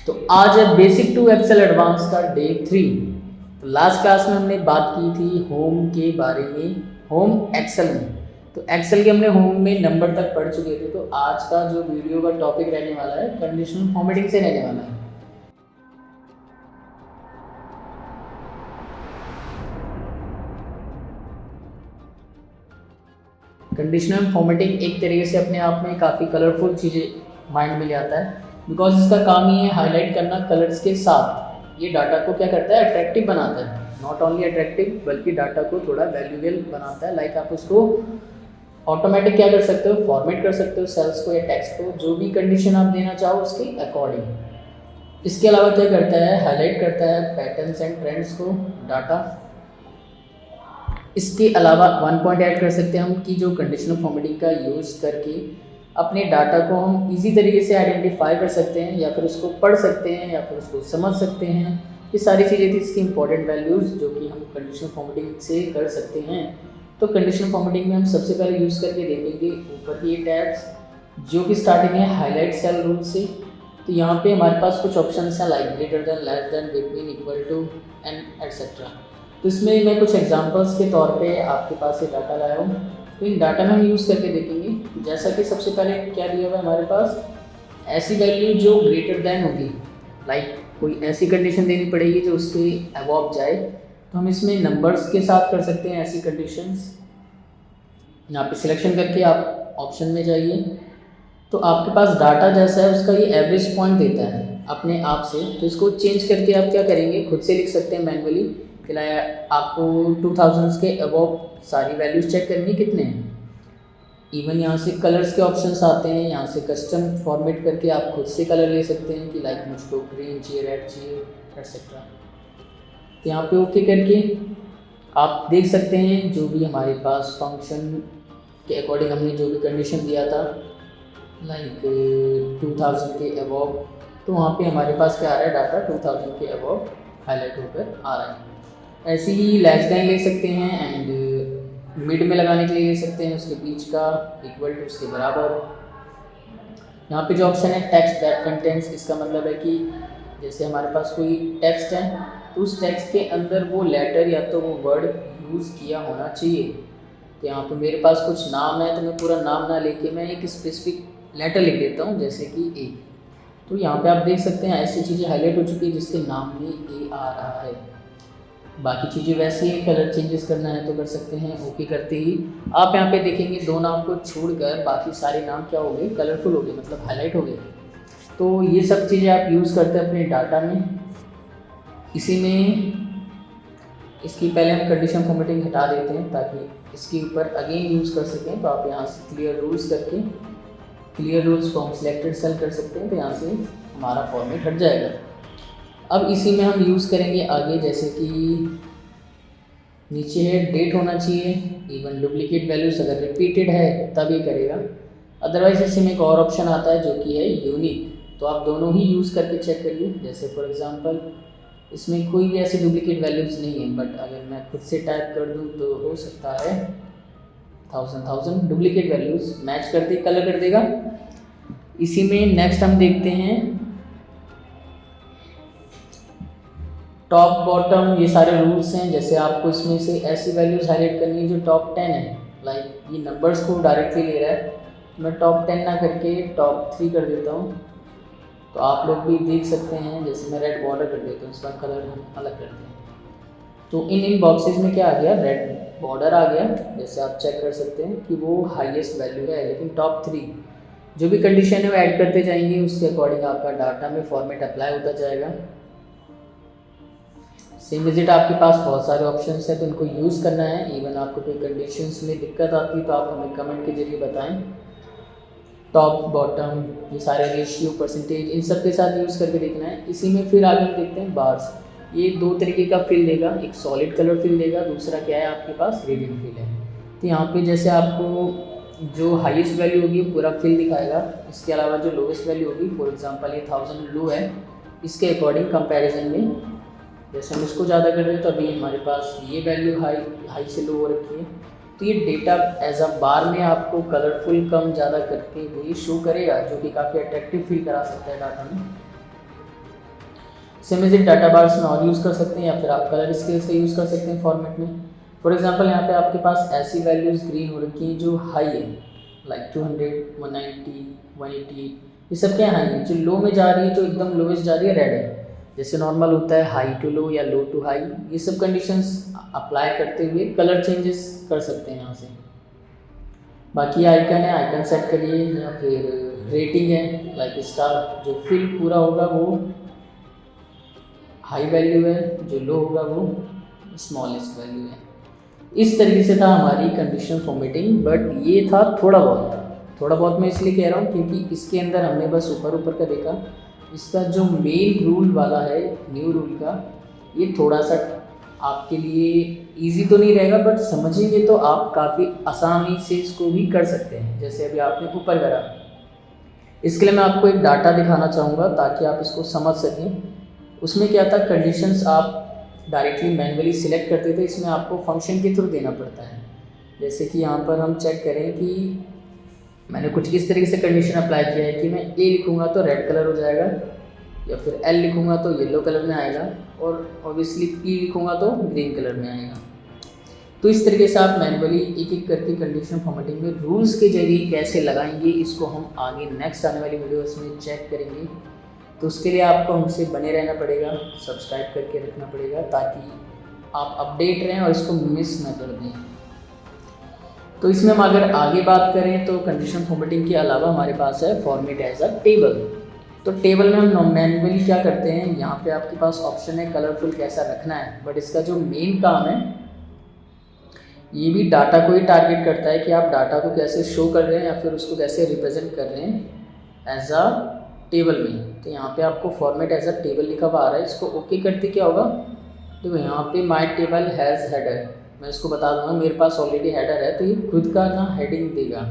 तो आज है बेसिक टू एक्सेल एडवांस का डे 3। तो लास्ट क्लास में हमने बात की थी होम के बारे में, होम एक्सेल में। तो एक्सेल के हमने होम में नंबर तक पढ़ चुके थे। तो आज का जो वीडियो का टॉपिक रहने वाला है कंडीशनल फॉर्मेटिंग से रहने वाला है। कंडीशनल फॉर्मेटिंग एक तरीके से अपने आप में काफ़ी कलरफुल चीज़ें माइंड में ले आता है, बिकॉज इसका काम ही है हाईलाइट करना कलर्स के साथ। ये डाटा को क्या करता है, अट्रैक्टिव बनाता है। नॉट ओनली अट्रैक्टिव बल्कि डाटा को थोड़ा वैल्यूएबल बनाता है। लाइक आप उसको ऑटोमेटिक क्या कर सकते हो, फॉर्मेट कर सकते हो सेल्स को या टेक्स्ट को, जो भी कंडीशन आप देना चाहो उसके अकॉर्डिंग। इसके अलावा क्या करता है, हाईलाइट करता है पैटर्न्स एंड ट्रेंड्स को डाटा। इसके अलावा वन पॉइंट ऐड कर सकते हैं हम कि जो कंडीशनल फॉर्मेटिंग का यूज़ करके अपने डाटा को हम इजी तरीके से आइडेंटिफाई कर सकते हैं, या फिर उसको पढ़ सकते हैं, या फिर उसको समझ सकते हैं। ये सारी चीज़ें थी इसकी इंपॉर्टेंट वैल्यूज़ जो कि हम कंडीशनल फॉर्मेटिंग से कर सकते हैं। तो कंडीशनल फॉर्मेटिंग में हम सबसे पहले यूज़ करके देखेंगे ऊपर की ये टैब्स जो कि स्टार्टिंग है हाईलाइट सेल रूल से। तो यहाँ पे हमारे पास कुछ ऑप्शन हैं like greater than, less than, between, equal to and etcetera. तो इसमें मैं कुछ एग्जांपल्स के तौर पे आपके पास ये डाटा लाया हूँ। तो इन डाटा में हम यूज़ करके देखेंगे। जैसा कि सबसे पहले क्या दिया हुआ है हमारे पास, ऐसी वैल्यू जो ग्रेटर देन होगी, लाइक कोई ऐसी कंडीशन देनी पड़ेगी जो उसके अबव जाए। तो हम इसमें नंबर्स के साथ कर सकते हैं ऐसी कंडीशंस। यहाँ पे सिलेक्शन करके आप ऑप्शन में जाइए। तो आपके पास डाटा जैसा है उसका ये एवरेज पॉइंट देता है अपने आप से। तो इसको चेंज करके आप क्या करेंगे, खुद से लिख सकते हैं मैनुअली कि आपको 2000 के अबव सारी वैल्यूज़ चेक करनी कितने हैं। इवन यहाँ से कलर्स के ऑप्शंस आते हैं, यहाँ से कस्टम फॉर्मेट करके आप खुद से कलर ले सकते हैं कि लाइक मुझको ग्रीन चाहिए, रेड चाहिए, एटसेट्रा। तो यहाँ पे ओके करके आप देख सकते हैं जो भी हमारे पास फंक्शन के अकॉर्डिंग हमने जो भी कंडीशन दिया था लाइक 2000 के अबव, तो वहाँ पे हमारे पास क्या आ रहा है, डाटा 2000 के अबव हाईलाइट होकर आ रहा है। ऐसे ही लेस देन ले सकते हैं एंड मिड में लगाने के लिए ले सकते हैं, उसके बीच का, इक्वल टू उसके बराबर। यहाँ पे जो ऑप्शन है टेक्स्ट दैट कंटेंट्स, इसका मतलब है कि जैसे हमारे पास कोई टेक्स्ट है तो उस टेक्स्ट के अंदर वो लेटर या तो वो वर्ड यूज़ किया होना चाहिए। तो यहाँ पे मेरे पास कुछ नाम है तो मैं पूरा नाम ना लेके मैं एक स्पेसिफिक लेटर लिख देता हूँ, जैसे कि ए। तो यहाँ पे आप देख सकते हैं ऐसी चीज़ें हाईलाइट हो चुकी है जिसके नाम में ए आ रहा है। बाकी चीज़ें वैसे ही, कलर चेंजेस करना है तो कर सकते हैं। ओके करते ही आप यहाँ पे देखेंगे दो नाम को छोड़कर बाकी सारे नाम क्या हो गए, कलरफुल हो गए, मतलब हाईलाइट हो गए। तो ये सब चीज़ें आप यूज़ करते हैं अपने डाटा में। इसी में इसकी पहले हम कंडीशन फॉर्मेटिंग हटा देते हैं ताकि इसके ऊपर अगेन यूज़ कर सकें। तो आप यहाँ से क्लियर रूल्स करके clear rules from selected cell कर सकते हैं, तो यहाँ से हमारा फॉर्मेट हट जाएगा। अब इसी में हम यूज़ करेंगे आगे, जैसे कि नीचे है डेट होना चाहिए, इवन डुप्लीकेट वैल्यूज अगर रिपीटेड है तब ये करेगा। अदरवाइज इसी में एक और ऑप्शन आता है जो कि है यूनिक। तो आप दोनों ही यूज़ करके चेक करिए। जैसे फॉर एग्जांपल इसमें कोई भी ऐसे डुप्लीकेट वैल्यूज़ नहीं है, बट अगर मैं खुद से टाइप कर दूँ तो हो सकता है 1000 डुप्लीकेट वैल्यूज़ मैच करते कलर कर देगा। इसी में नेक्स्ट हम देखते हैं टॉप बॉटम, ये सारे रूल्स हैं। जैसे आपको इसमें से ऐसी वैल्यूज़ हाईलाइट करनी है जो टॉप 10 है, लाइक ये नंबर्स को डायरेक्टली ले रहा है। मैं टॉप 10 ना करके टॉप 3 कर देता हूँ। तो आप लोग भी देख सकते हैं, जैसे मैं रेड बॉर्डर कर देता हूँ, इसका कलर हम अलग करते हैं। तो इन बॉक्सेस में क्या आ गया, रेड बॉर्डर आ गया। जैसे आप चेक कर सकते हैं कि वो हाईएस्ट वैल्यू है, लेकिन टॉप 3 जो भी कंडीशन है वो ऐड करते जाएंगे, उसके अकॉर्डिंग आपका डाटा में फॉर्मेट अप्लाई होता जाएगा। सेम विजिट आपके पास बहुत सारे ऑप्शंस हैं तो इनको यूज़ करना है। इवन आपको कोई कंडीशंस में दिक्कत आती है तो आप हमें कमेंट के जरिए बताएं। टॉप बॉटम, ये सारे रेशियो, परसेंटेज, इन सब के साथ यूज़ करके देखना है। इसी में फिर आगे हम देखते हैं बार्स। ये दो तरीके का फिल देगा, एक सॉलिड कलर फिल देगा, दूसरा क्या है आपके पास ग्रेडियंट फिल है। तो यहाँ पे जैसे आपको जो हाईएस्ट वैल्यू होगी पूरा फिल दिखाएगा, इसके अलावा जो लोवेस्ट वैल्यू होगी, फॉर एग्जांपल ये 1000 लो है, इसके अकॉर्डिंग कंपैरिजन में जैसे हम इसको ज़्यादा कर दें तो अभी हमारे पास ये वैल्यू हाई से लो हो रखी है। तो ये डेटा एज अ बार में आपको कलरफुल कम ज़्यादा करके हुई शो करेगा, जो कि काफ़ी अट्रैक्टिव फील करा सकता है डाटा में। Same as it data bars में और यूज़ कर सकते हैं या फिर आप कलर स्केल्स का यूज़ कर सकते हैं फॉर्मेट में। फॉर एग्जांपल यहाँ पे आपके पास ऐसी वैल्यूज़ ग्रीन हो रखी हैं जो हाई है, लाइक 200, 190, 180, ये सब क्या हाई है। जो लो में जा रही है, जो एकदम लोवेस्ट जा रही है, रेड है। जैसे नॉर्मल होता है हाई टू लो या लो टू हाई, ये सब कंडीशंस अप्लाई करते हुए कलर चेंजेस कर सकते हैं यहाँ से। बाकी आइकन है, आइकन सेट करिए, या फिर रेटिंग है लाइक स्टार, जो फिल पूरा होगा वो हाई वैल्यू है, जो लो होगा वो स्मॉलेस्ट वैल्यू है। इस तरीके से था हमारी कंडीशनल फॉर्मेटिंग, बट ये था थोड़ा बहुत मैं इसलिए कह रहा हूँ क्योंकि इसके अंदर हमने बस ऊपर का देखा। इसका जो मेन रूल वाला है न्यू रूल का, ये थोड़ा सा आपके लिए इजी तो नहीं रहेगा, बट समझेंगे तो आप काफ़ी आसानी से इसको भी कर सकते हैं। जैसे अभी आपने ऊपर करा, इसके लिए मैं आपको एक डाटा दिखाना चाहूँगा ताकि आप इसको समझ सकें। उसमें क्या था, कंडीशंस आप डायरेक्टली मैन्युअली सिलेक्ट करते थे, इसमें आपको फंक्शन के थ्रू देना पड़ता है। जैसे कि यहाँ पर हम चेक करें कि मैंने कुछ इस तरीके से कंडीशन अप्लाई किया है कि मैं ए लिखूँगा तो रेड कलर हो जाएगा, या फिर एल लिखूँगा तो येलो कलर में आएगा, और ऑब्वियसली पी लिखूँगा तो ग्रीन कलर में आएगा। तो इस तरीके से आप मैन्युअली एक एक करके कंडीशन फॉर्मेटिंग में रूल्स के जरिए कैसे लगाएंगे, इसको हम आगे नेक्स्ट आने वाली वीडियोस में चेक करेंगे। तो उसके लिए आपको हमसे बने रहना पड़ेगा, सब्सक्राइब करके रखना पड़ेगा ताकि आप अपडेट रहें और इसको मिस ना कर दें। तो इसमें हम अगर आगे बात करें तो कंडीशन फॉर्मेटिंग के अलावा हमारे पास है फॉर्मेट एज अ टेबल। तो टेबल में हम मैन्युअली क्या करते हैं, यहाँ पे आपके पास ऑप्शन है कलरफुल कैसा रखना है, बट इसका जो मेन काम है ये भी डाटा को ही टारगेट करता है कि आप डाटा को कैसे शो कर रहे हैं या फिर उसको कैसे रिप्रेजेंट कर रहे हैं एज अ टेबल में। तो यहाँ पे आपको फॉर्मेट एज अ टेबल लिखा हुआ आ रहा है, इसको ओके करते क्या होगा, देखो यहाँ पे माय टेबल हैज़ हेडर, मैं इसको बता दूंगा मेरे पास ऑलरेडी हेडर है तो ये खुद का ना हेडिंग देगा।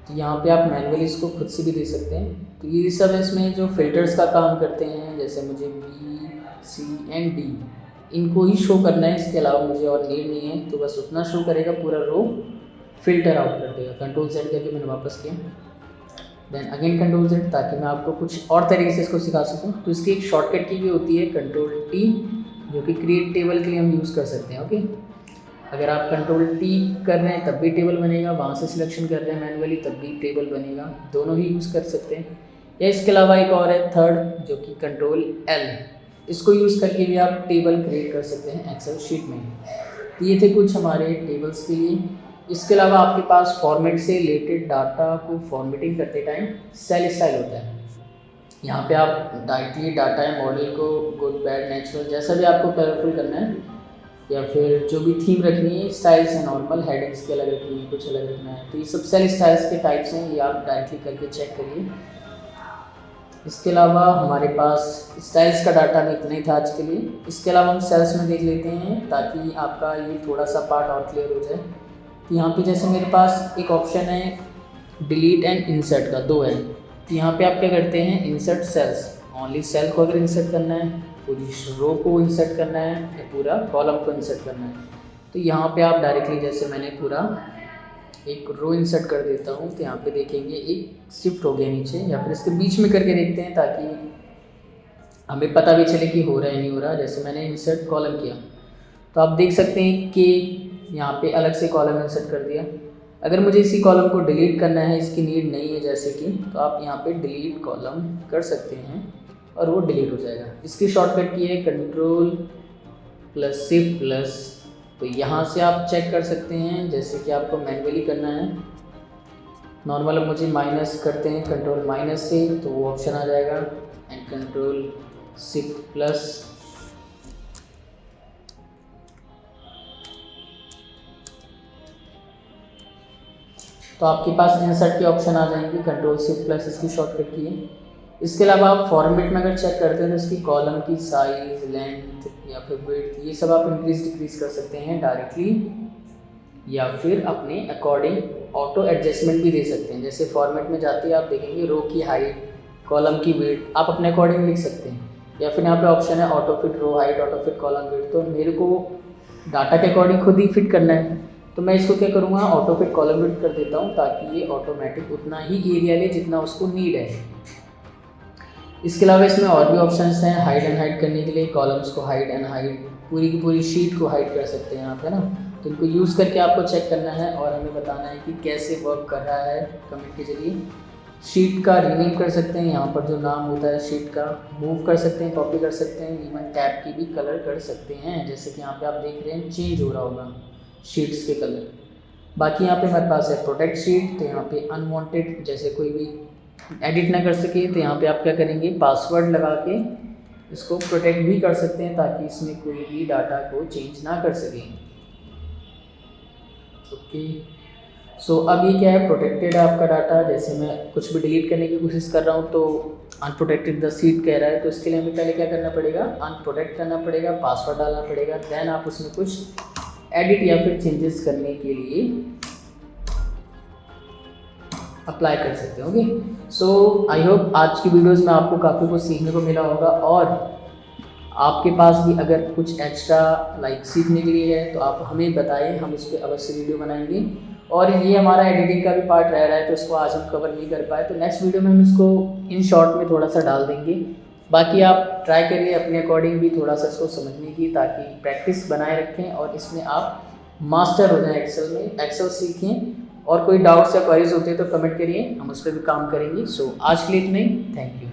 तो यहाँ पे आप मैन्युअली इसको खुद से भी दे सकते हैं। तो ये सब इसमें जो फिल्टर्स का काम करते हैं, जैसे मुझे बी, सी एंड डी इनको ही शो करना है, इसके अलावा मुझे और नीड नहीं है, तो बस उतना शो करेगा, पूरा रो फिल्टर आउट कर देगा। कंट्रोल Z करके मैंने वापस किया, देन अगेन कंट्रोल Z, ताकि मैं आपको कुछ और तरीके से इसको सिखा सकूँ। तो इसकी एक शॉर्टकट की भी होती है कंट्रोल T, जो कि क्रिएट टेबल के लिए हम यूज़ कर सकते हैं। ओके, अगर आप कंट्रोल T कर रहे हैं तब भी टेबल बनेगा, वहाँ से सिलेक्शन कर रहे हैं मैन्युअली तब भी टेबल बनेगा, दोनों ही यूज़ कर सकते हैं। या इसके अलावा एक और है थर्ड, जो कि कंट्रोल L, इसको यूज़ करके भी आप टेबल क्रिएट कर सकते हैं एक्सेल शीट में। तो ये थे कुछ हमारे टेबल्स के लिए। इसके अलावा आपके पास फॉर्मेट से रिलेटेड डाटा को फॉर्मेटिंग करते टाइम सेल स्टाइल होता है। यहाँ पे आप डायरेक्टली डाटा या मॉडल को गुड, बैड, नेचुरल जैसा भी आपको कलरफुल करना है, या फिर जो भी थीम रखनी है, स्टाइल्स है नॉर्मल, हेडिंग्स के अलग रखनी है, कुछ अलग रखना है, तो ये सब सेल स्टाइल्स के टाइप्स हैं, ये आप डायरेक्टली करके चेक करिए। इसके अलावा हमारे पास स्टाइल्स का डाटा में इतना ही था आज के लिए। इसके अलावा हम सेल्स में देख लेते हैं ताकि आपका ये थोड़ा सा पार्ट और क्लियर हो जाए। तो यहाँ पे जैसे मेरे पास एक ऑप्शन है डिलीट एंड इंसर्ट का, दो है। तो यहाँ पे आप क्या करते हैं, इंसर्ट सेल्स, ओनली सेल को अगर इंसर्ट करना है, पूरी रो को इंसर्ट करना है, या पूरा कॉलम को इंसर्ट करना है, तो यहाँ पे आप डायरेक्टली, जैसे मैंने पूरा एक रो इंसर्ट कर देता हूँ, तो यहाँ पे देखेंगे एक शिफ्ट हो गया नीचे, या फिर इसके बीच में करके देखते हैं ताकि हमें पता भी चले कि हो रहा है नहीं हो रहा। जैसे मैंने इंसर्ट कॉलम किया तो आप देख सकते हैं कि यहाँ पे अलग से कॉलम इंसर्ट कर दिया। अगर मुझे इसी कॉलम को डिलीट करना है, इसकी नीड नहीं है जैसे कि, तो आप यहाँ पे डिलीट कॉलम कर सकते हैं और वो डिलीट हो जाएगा। इसकी शॉर्टकट की है कंट्रोल प्लस शिफ्ट प्लस, तो यहाँ से आप चेक कर सकते हैं जैसे कि आपको मैन्युअली करना है। नॉर्मल अब मुझे माइनस करते हैं कंट्रोल माइनस से, तो वो ऑप्शन आ जाएगा, एंड कंट्रोल शिफ्ट प्लस, तो आपके पास इंसर्ट के ऑप्शन आ जाएंगे, कंट्रोल शिफ्ट प्लस इसकी शॉर्टकट की है। इसके अलावा आप फॉर्मेट में अगर चेक करते हैं तो इसकी कॉलम की साइज, लेंथ या फिर विड्थ, ये सब आप इंक्रीज डिक्रीज कर सकते हैं डायरेक्टली, या फिर अपने अकॉर्डिंग ऑटो एडजस्टमेंट भी दे सकते हैं। जैसे फॉर्मेट में जाते ही आप देखेंगे रो की हाइट, कॉलम की विड्थ आप अपने अकॉर्डिंग लिख सकते हैं, या फिर यहाँ पे ऑप्शन है auto fit row height, auto fit column width. तो मेरे को डाटा के अकॉर्डिंग खुद ही फिट करना है, तो मैं इसको क्या करूँगा, ऑटो फिट कॉलम विड्थ कर देता हूँ ताकि ये ऑटोमेटिक उतना ही एरिया ले जितना उसको नीड है। इसके अलावा इसमें और भी ऑप्शंस हैं हाइड एंड हाइड करने के लिए। कॉलम्स को हाइड एंड हाइड, पूरी की पूरी शीट को हाइड कर सकते हैं आप, है ना। तो इनको यूज़ करके आपको चेक करना है और हमें बताना है कि कैसे वर्क कर रहा है कमेंट के जरिए। शीट का रीनेम कर सकते हैं, यहाँ पर जो नाम होता है शीट का मूव कर सकते हैं, कॉपी कर सकते हैं, इवन टैब की भी कलर कर सकते हैं, जैसे कि यहाँ पे आप देख रहे हैं चेंज हो रहा होगा शीट्स के कलर। बाकी यहाँ पे हमारे पास है प्रोटेक्ट शीट, तो यहाँ पे अनवांटेड जैसे कोई भी एडिट ना कर सके तो यहाँ पे आप क्या करेंगे, पासवर्ड लगा के इसको प्रोटेक्ट भी कर सकते हैं ताकि इसमें कोई भी डाटा को चेंज ना कर सके। ओके, सो अब ये क्या है, प्रोटेक्टेड है आपका डाटा। जैसे मैं कुछ भी डिलीट करने की कोशिश कर रहा हूँ तो अनप्रोटेक्टेड द सीट कह रहा है, तो इसके लिए हमें पहले क्या करना पड़ेगा, अनप्रोटेक्ट करना पड़ेगा, पासवर्ड डालना पड़ेगा, देन आप उसमें कुछ एडिट या फिर चेंजेस करने के लिए अप्लाई कर सकते हो। ओके, सो आई होप आज की वीडियोस में आपको काफ़ी कुछ सीखने को मिला होगा, और आपके पास भी अगर कुछ एक्स्ट्रा लाइक सीखने के लिए है तो आप हमें बताएं, हम इस पर अवश्य वीडियो बनाएंगे। और ये हमारा एडिटिंग का भी पार्ट रह रहा है तो इसको आज हम कवर नहीं कर पाए, तो नेक्स्ट वीडियो में हम इसको इन शॉर्ट में थोड़ा सा डाल देंगे। बाकी आप ट्राई करिए अपने अकॉर्डिंग भी थोड़ा सा इसको समझने की, ताकि प्रैक्टिस बनाए रखें और इसमें आप मास्टर हो जाएं एक्सेल में, एक्सेल सीखें। और कोई डाउट्स या क्वेरीज होते हैं तो कमेंट करिए, हम उस पर भी काम करेंगे। सो आज के लिए इतना ही, थैंक यू।